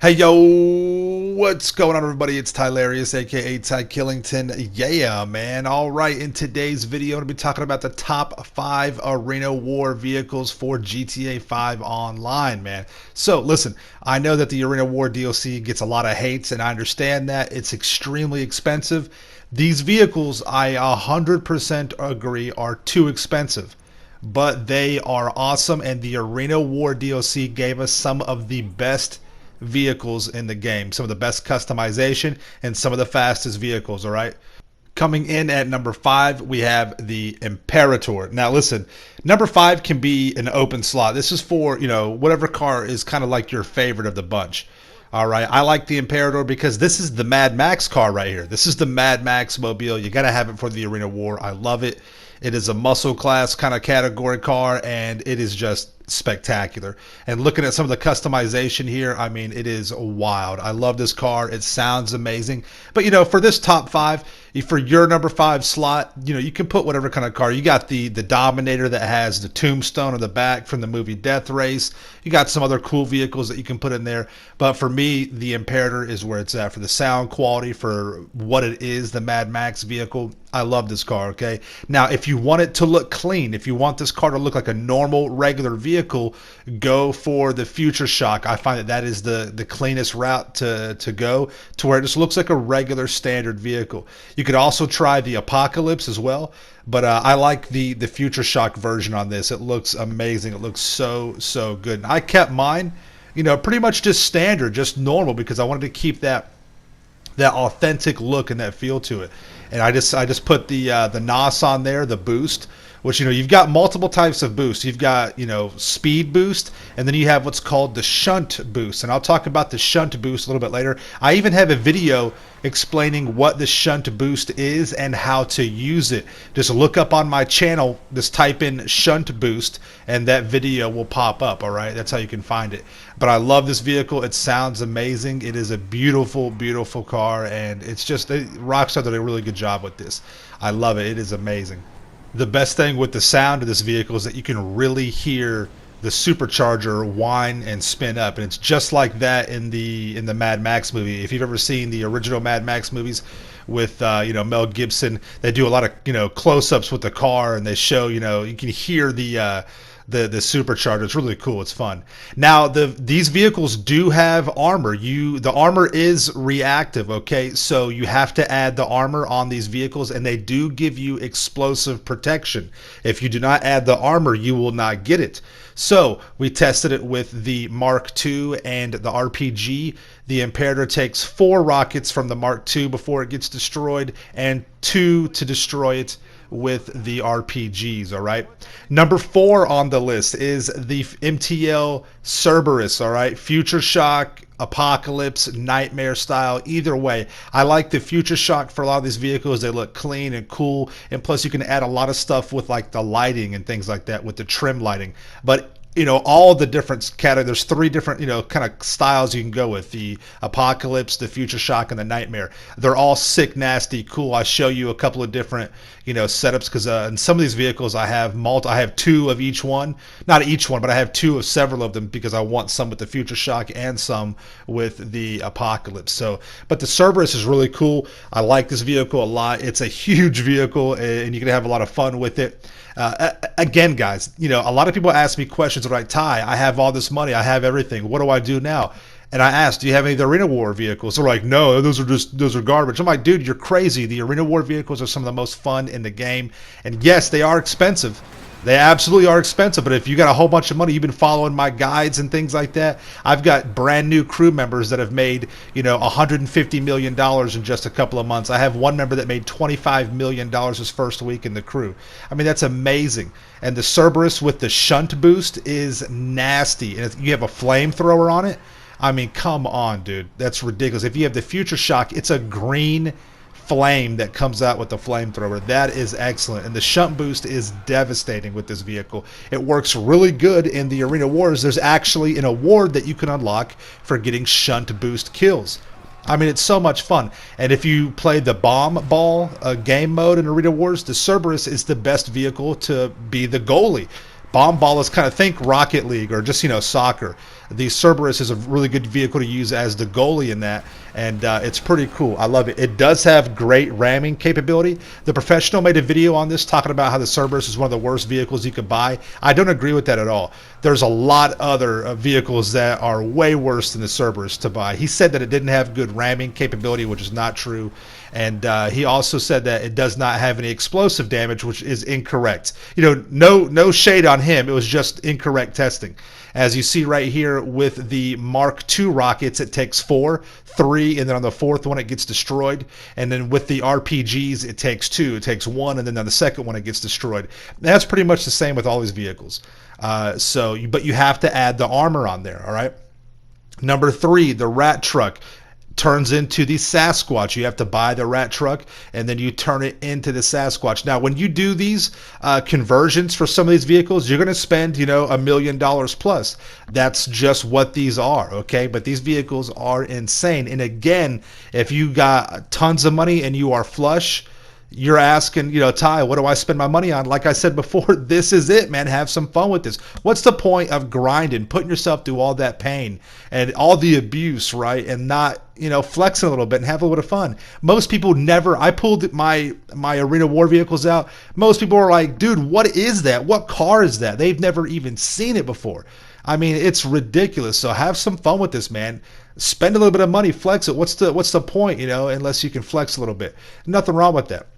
Hey yo, what's going on everybody? It's Tylarious, aka Ty Killington. Yeah, man. Alright, in today's video, I'm going to be talking about the top 5 Arena War vehicles for GTA 5 Online, man. So, listen, I know that the Arena War DLC gets a lot of hates, and I understand that. It's extremely expensive. These vehicles, I 100% agree, are too expensive. But they are awesome, and the Arena War DLC gave us some of the best vehicles in the game, some of the best customization and some of the fastest vehicles. All right, coming in at number 5, we have the Imperator. Now listen, number 5 can be an open slot. This is for, whatever car is kind of like your favorite of the bunch. All right, I like the Imperator because this is the Mad Max car right here. This is the Mad Max mobile. You gotta have it for the Arena War. I love it. It is a muscle class kind of category car, and it is just spectacular. And looking at some of the customization here, I mean, it is wild. I love this car. It sounds amazing. But for this top 5, for your number 5 slot, you can put whatever kind of car. You got the Dominator that has the tombstone on the back from the movie Death Race. You got some other cool vehicles that you can put in there. But for me, the Imperator is where it's at for the sound quality, for what it is, the Mad Max vehicle. I love this car, okay? Now, if you want it to look clean, if you want this car to look like a normal, regular vehicle, go for the Future Shock. I find that is the cleanest route to go, to where it just looks like a regular standard vehicle. You could also try the Apocalypse as well, but I like the Future Shock version on this. It looks amazing. It looks so good. And I kept mine, pretty much just standard, just normal, because I wanted to keep that authentic look and that feel to it. And I just put the NOS on there, the boost, which you've got multiple types of boost. You've got speed boost, and then you have what's called the shunt boost. And I'll talk about the shunt boost a little bit later. I even have a video explaining what the shunt boost is and how to use it. Just look up on my channel, just type in shunt boost, and that video will pop up. All right, that's how you can find it. But I love this vehicle. It sounds amazing. It is a beautiful car, and it's just Rockstar did a really good job with this. I love it. It is amazing. The best thing with the sound of this vehicle is that you can really hear the supercharger whine and spin up, and it's just like that in the Mad Max movie. If you've ever seen the original Mad Max movies with Mel Gibson, they do a lot of close-ups with the car, and they show you can hear the supercharger. It's really cool. It's fun. Now these vehicles do have armor. The armor is reactive, okay? So you have to add the armor on these vehicles, and they do give you explosive protection. If you do not add the armor, you will not get it. So we tested it with the Mark II and the RPG. The Imperator takes 4 rockets from the Mark II before it gets destroyed, and 2 to destroy it with the RPGs. All right, number 4 on the list is the MTL Cerberus. All right, Future Shock, Apocalypse, Nightmare style. Either way, I like the Future Shock for a lot of these vehicles. They look clean and cool, and plus you can add a lot of stuff with like the lighting and things like that with the trim lighting. But all the different categories. There's 3 different, kind of styles you can go with: the Apocalypse, the Future Shock, and the Nightmare. They're all sick, nasty, cool. I show you a couple of different, setups, because in some of these vehicles I have I have 2 of each one, not each one, but I have 2 of several of them, because I want some with the Future Shock and some with the Apocalypse. So, but the Cerberus is really cool. I like this vehicle a lot. It's a huge vehicle, and you can have a lot of fun with it. Again, guys, a lot of people ask me questions like, Ty, I have all this money, I have everything, what do I do now? And I asked, do you have any of the Arena War vehicles? They're like, no, those are garbage. I'm like, dude, you're crazy. The Arena War vehicles are some of the most fun in the game. And yes, they are expensive. They absolutely are expensive, but if you got a whole bunch of money, you've been following my guides and things like that. I've got brand new crew members that have made, $150 million in just a couple of months. I have one member that made $25 million his first week in the crew. I mean, that's amazing. And the Cerberus with the shunt boost is nasty. And if you have a flamethrower on it, I mean, come on, dude. That's ridiculous. If you have the Future Shock, it's a green flame that comes out with the flamethrower. That is excellent. And the shunt boost is devastating with this vehicle. It works really good in the Arena Wars. There's actually an award that you can unlock for getting shunt boost kills. I mean, it's so much fun. And if you play the bomb ball game mode in Arena Wars, the Cerberus is the best vehicle to be the goalie. Bomb ball is kind of, think Rocket League or just, soccer. the Cerberus is a really good vehicle to use as the goalie in that, and it's pretty cool. I love it. It does have great ramming capability. The Professional made a video on this talking about how the Cerberus is one of the worst vehicles you could buy. I don't agree with that at all. There's a lot other vehicles that are way worse than the Cerberus to buy. He said that it didn't have good ramming capability, which is not true. And he also said that it does not have any explosive damage, which is incorrect. No shade on him. It was just incorrect testing. As you see right here with the Mark II rockets, it takes 4, 3, and then on the 4th one it gets destroyed. And then with the RPGs, it takes 2. It takes 1, and then on the 2nd one it gets destroyed. And that's pretty much the same with all these vehicles. But you have to add the armor on there, all right? Number 3, the Rat Truck turns into the Sasquatch. You have to buy the Rat Truck and then you turn it into the Sasquatch. Now, when you do these conversions for some of these vehicles, you're going to spend, $1 million plus. That's just what these are, okay? But these vehicles are insane. And again, if you got tons of money and you are flush, you're asking, Ty, what do I spend my money on? Like I said before, this is it, man. Have some fun with this. What's the point of grinding, putting yourself through all that pain and all the abuse, right? And not, flexing a little bit and have a little bit of fun. Most people never, I pulled my Arena War vehicles out. Most people are like, dude, what is that? What car is that? They've never even seen it before. I mean, it's ridiculous. So have some fun with this, man. Spend a little bit of money, flex it. What's the point, unless you can flex a little bit. Nothing wrong with that.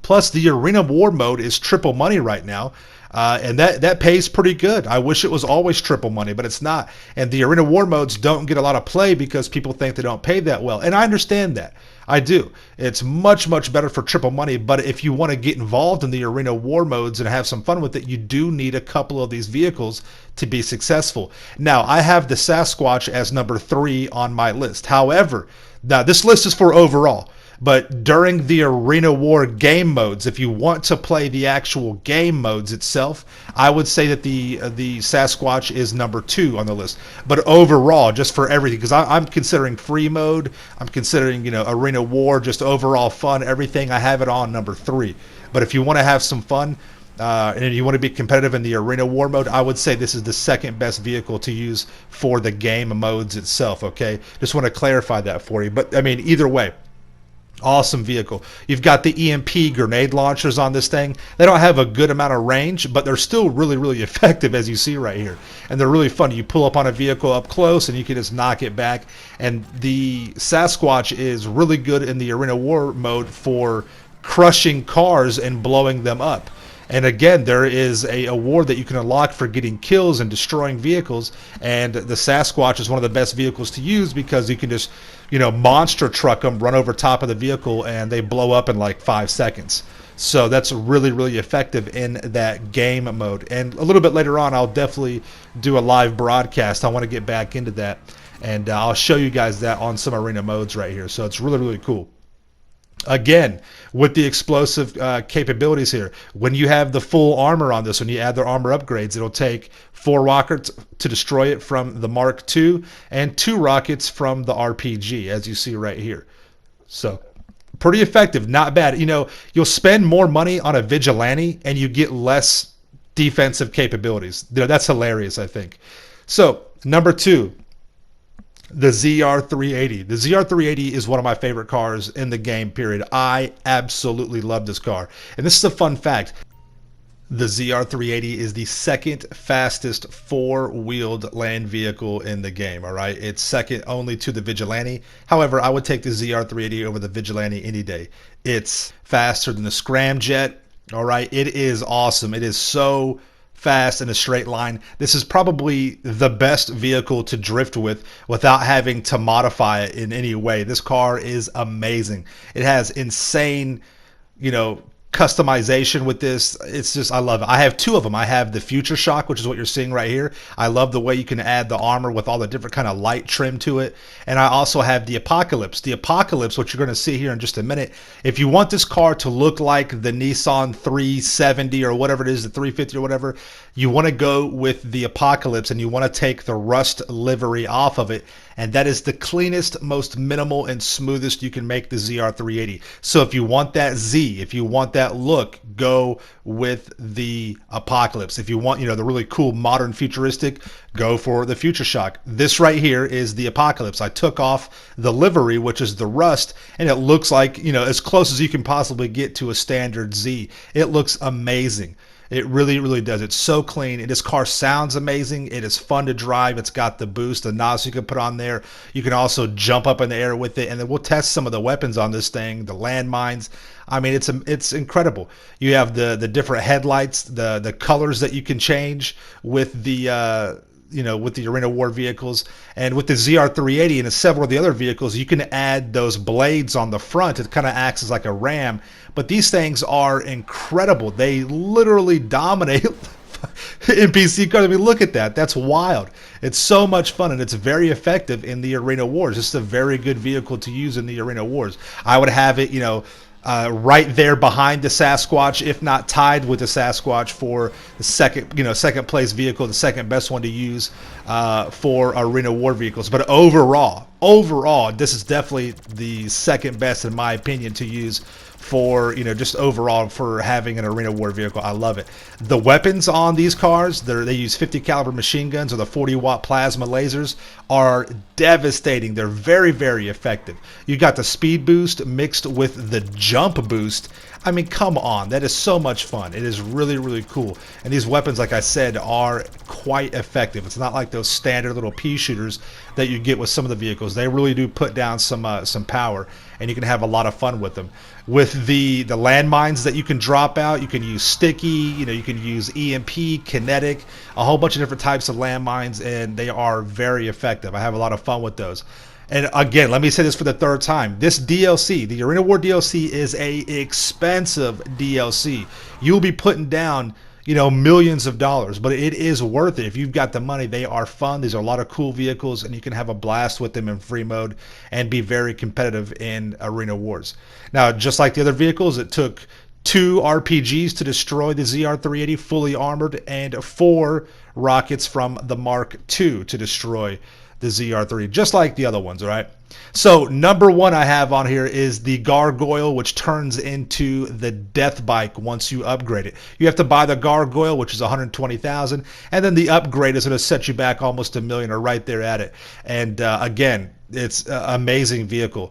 Plus, the Arena War mode is triple money right now, and that pays pretty good. I wish it was always triple money, but it's not. And the Arena War modes don't get a lot of play because people think they don't pay that well. And I understand that. I do. It's much, much better for triple money, but if you want to get involved in the Arena War modes and have some fun with it, you do need a couple of these vehicles to be successful. Now, I have the Sasquatch as number 3 on my list. However, now this list is for overall. But during the Arena War game modes, if you want to play the actual game modes itself, I would say that the Sasquatch is number 2 on the list. But overall, just for everything, because I'm considering free mode, I'm considering Arena War, just overall fun, everything, I have it on number 3. But if you want to have some fun, and you want to be competitive in the Arena War mode, I would say this is the second best vehicle to use for the game modes itself, okay? Just want to clarify that for you. But, I mean, either way, awesome vehicle. You've got the EMP grenade launchers on this thing. They don't have a good amount of range, but they're still really, really effective, as you see right here. And they're really fun. You pull up on a vehicle up close and you can just knock it back. And the Sasquatch is really good in the Arena War mode for crushing cars and blowing them up. And again, there is a award that you can unlock for getting kills and destroying vehicles, and the Sasquatch is one of the best vehicles to use because you can just, monster truck them, run over top of the vehicle, and they blow up in like 5 seconds. So that's really, really effective in that game mode. And a little bit later on, I'll definitely do a live broadcast. I want to get back into that, and I'll show you guys that on some arena modes right here. So it's really, really cool. Again, with the explosive capabilities here, when you have the full armor on this, when you add their armor upgrades, it'll take 4 rockets to destroy it from the Mark II and 2 rockets from the RPG, as you see right here. So pretty effective, not bad. You'll spend more money on a vigilante and you get less defensive capabilities. That's hilarious, I think. So number 2. The ZR380. The ZR380 is one of my favorite cars in the game, period. I absolutely love this car. And this is a fun fact. The ZR380 is the second fastest 4-wheeled land vehicle in the game, all right? It's second only to the Vigilante. However, I would take the ZR380 over the Vigilante any day. It's faster than the Scramjet, all right? It is awesome. It is so fast in a straight line. This is probably the best vehicle to drift with without having to modify it in any way. This car is amazing. It has insane, customization with this. It's just, I love it. I have 2 of them. I have the Future Shock, which is what you're seeing right here. I love the way you can add the armor with all the different kind of light trim to it. And I also have the Apocalypse. The Apocalypse, what you're going to see here in just a minute, if you want this car to look like the Nissan 370 or whatever it is, the 350 or whatever, you want to go with the Apocalypse and you want to take the rust livery off of it and that is the cleanest, most minimal, and smoothest you can make the ZR380. So if you want that Z, if you want that look, go with the Apocalypse. If you want, the really cool, modern, futuristic, go for the Future Shock. This right here is the Apocalypse. I took off the livery, which is the rust, and it looks like, as close as you can possibly get to a standard Z. It looks amazing. It really, really does. It's so clean. And this car sounds amazing. It is fun to drive. It's got the boost, the nozzle you can put on there. You can also jump up in the air with it. And then we'll test some of the weapons on this thing, the landmines. I mean, it's incredible. You have the different headlights, the colors that you can change with the with the Arena War vehicles, and with the ZR380 and several of the other vehicles, you can add those blades on the front. It kind of acts as like a ram, but these things are incredible. They literally dominate NPC cars. I mean, look at that. That's wild. It's so much fun, and it's very effective in the Arena Wars. It's a very good vehicle to use in the Arena Wars. I would have it, right there behind the Sasquatch, if not tied with the Sasquatch for the second place vehicle, the second best one to use for Arena War vehicles. But overall, this is definitely the second best, in my opinion, to use for, just overall for having an Arena War vehicle. I love it. The weapons on these cars, they use 50 caliber machine guns or the 40-watt plasma lasers, are devastating. They're very, very effective. You got the speed boost mixed with the jump boost. I mean, come on. That is so much fun. It is really, really cool. And these weapons, like I said, are quite effective. It's not like those standard little pea shooters that you get with some of the vehicles. They really do put down some power, and you can have a lot of fun with them. With the landmines that you can drop out, you can use sticky, you can use EMP, kinetic, a whole bunch of different types of landmines, and they are very effective. I have a lot of fun with those. And again, let me say this for the third time. This DLC, the Arena War DLC, is a expensive DLC. You'll be putting down, millions of dollars, but it is worth it. If you've got the money, they are fun. These are a lot of cool vehicles, and you can have a blast with them in free mode and be very competitive in Arena Wars. Now, just like the other vehicles, it took 2 RPGs to destroy the ZR380 fully armored and 4 rockets from the Mark II to destroy the ZR3, just like the other ones, all right? So number 1 I have on here is the Gargoyle, which turns into the Death Bike once you upgrade it. You have to buy the Gargoyle, which is $120,000, and then the upgrade is going to set you back almost $1 million, or right there at it. And again, it's an amazing vehicle.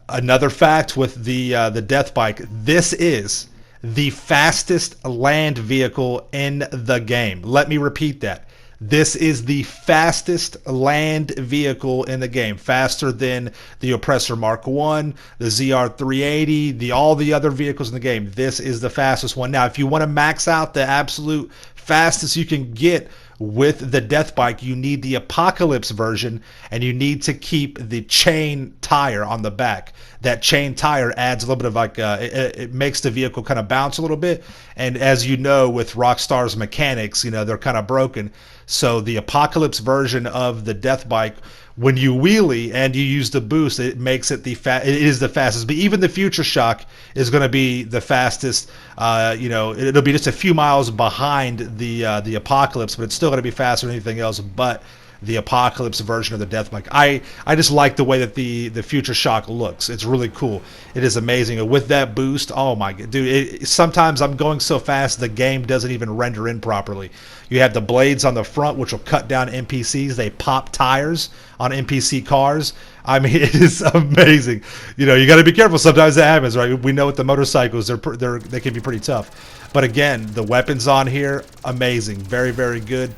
Another fact with the Death Bike, this is the fastest land vehicle in the game. Let me repeat that. This is the fastest land vehicle in the game, faster than the Oppressor Mark I, the ZR380, all the other vehicles in the game. This is the fastest one. Now, if you want to max out the absolute fastest you can get with the Death Bike, you need the Apocalypse version, and you need to keep the chain tire on the back. That chain tire adds a little bit of like it makes the vehicle kind of bounce a little bit, and as you know, with Rockstar's mechanics, they're kind of broken. So the Apocalypse version of the Death Bike, when you wheelie and you use the boost, it makes it it is the fastest. But even the Future Shock is going to be the fastest. It'll be just a few miles behind the Apocalypse, but it's still going to be faster than anything else but the Apocalypse version of the Death Bike. I just like the way that the Future Shock looks. It's really cool. It is amazing. And with that boost, oh my god, dude, sometimes I'm going so fast the game doesn't even render in properly. You have the blades on the front, which will cut down NPCs. They pop tires on NPC cars. I mean, it is amazing. You got to be careful. Sometimes that happens, right? We know with the motorcycles, they can be pretty tough. But again, the weapons on here, amazing. Very, very good.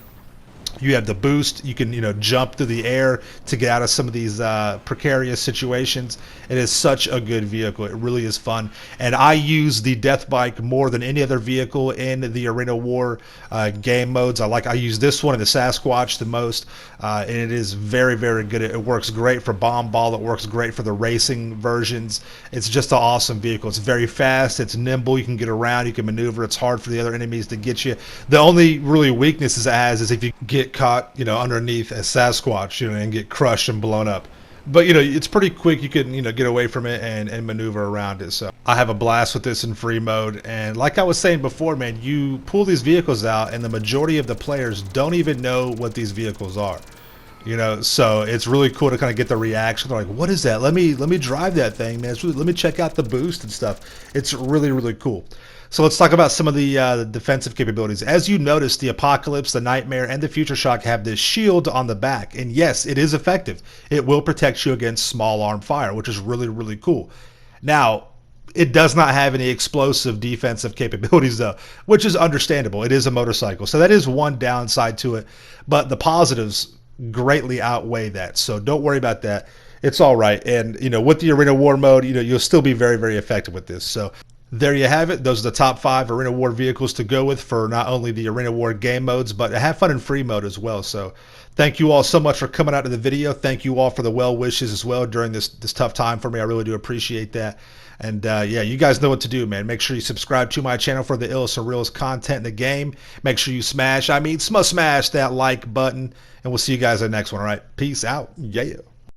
You have the boost. You can, jump through the air to get out of some of these precarious situations. It is such a good vehicle. It really is fun. And I use the Death Bike more than any other vehicle in the Arena War game modes. I use this one and the Sasquatch the most. And it is very, very good. It works great for Bomb Ball. It works great for the racing versions. It's just an awesome vehicle. It's very fast. It's nimble. You can get around. You can maneuver. It's hard for the other enemies to get you. The only really weaknesses it has is if you get caught, underneath a Sasquatch, and get crushed and blown up. But, it's pretty quick. You can, get away from it and maneuver around it. So I have a blast with this in free mode. And like I was saying before, man, you pull these vehicles out and the majority of the players don't even know what these vehicles are. So it's really cool to kind of get the reaction. They're like, what is that? Let me drive that thing, man. Let me check out the boost and stuff. It's really, really cool. So let's talk about some of the defensive capabilities. As you notice, the Apocalypse, the Nightmare, and the Future Shock have this shield on the back. And yes, it is effective. It will protect you against small arm fire, which is really, really cool. Now, it does not have any explosive defensive capabilities, though, which is understandable. It is a motorcycle. So that is one downside to it. But the positives greatly outweigh that. So don't worry about that. It's all right. And, with the Arena War mode, you'll still be very, very effective with this. So there you have it. Those are the top 5 Arena War vehicles to go with for not only the Arena War game modes, but have fun and free mode as well. So thank you all so much for coming out to the video. Thank you all for the well wishes as well during this tough time for me. I really do appreciate that. And yeah, you guys know what to do, man. Make sure you subscribe to my channel for the illest and realest content in the game. Make sure you smash that like button. And we'll see you guys in the next one. All right. Peace out. Yeah.